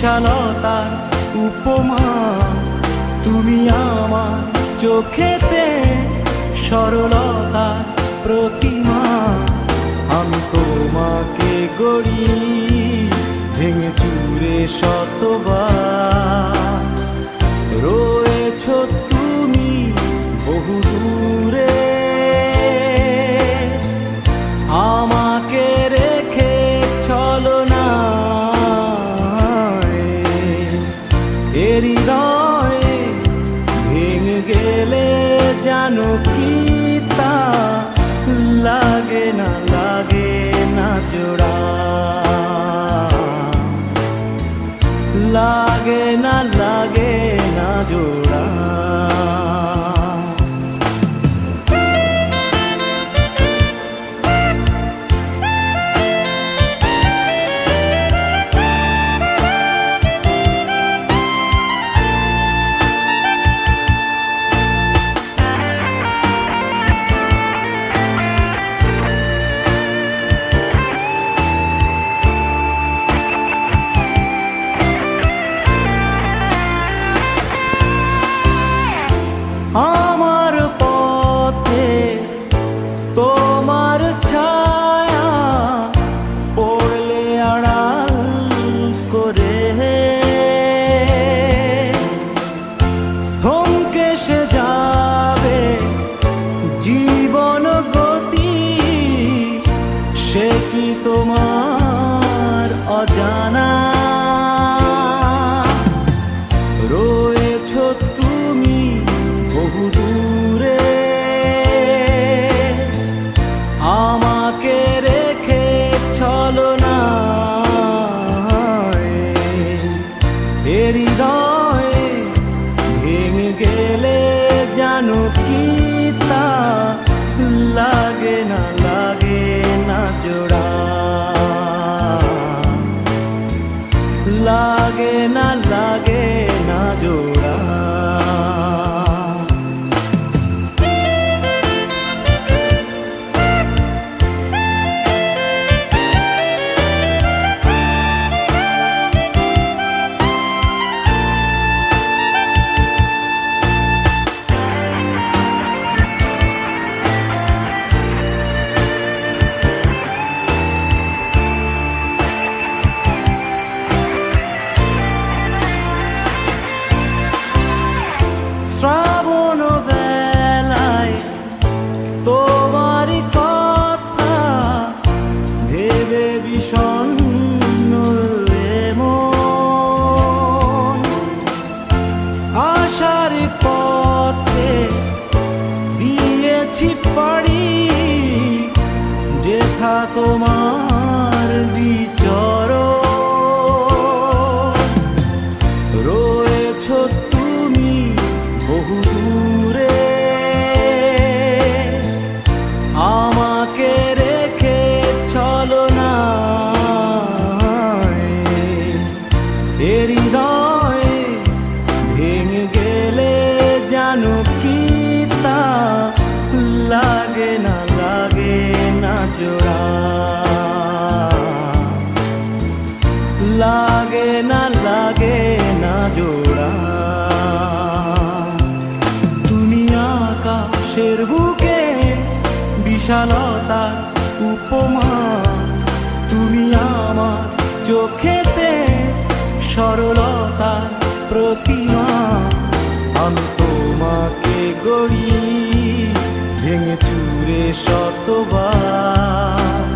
বিশালতার উপমা, তুমি আমার চোখেতে সরলতার প্রতিমা। আমি তোমাকে গড়ি ভেঙে চুরে শতবার, রয়েছ তুমি বহু দূরে, আমাকে রেখে চলো না হৃদয়ে। ভেঙে গেলে জানো কি তা লাগে না, লাগে না জোড়া, লাগে না, লাগে না জোড়া। আমার পথে তোমার ছায়া পড়লে আড়াল করে, থমকে সে যাবে জীবন গতি, সে কি তোমার অজানা? রয়েছ তুমি বহু দূরে, আমাকে রেখে চলো না হৃদয়ে। ভেঙে গেলে জানো কি তা লাগে না, লাগে না জোড়া, লাগে না, লাগে না জোড়া। শ্রাবণ বেলায় তোমারই কথা ভেবে বিষণ্ণ মন, আশার পথে দিয়েছি পাড়ি, যেথা তোমার বিচরণ। রয়েছ তুমি বহু দূরে, আমাকে রেখে চলো না হৃদয়ে। ভেঙে গেলে জানো কি তা লাগে না, লাগে না জোড়া, লাগে না, লাগে না জোড়া। তুমি আকাশের বুকে বিশালতার উপমা, তুমি আমার চোখেতে সরলতার প্রতিমা। আমি তোমাকে গড়ি ভেঙে চুরে শতবার,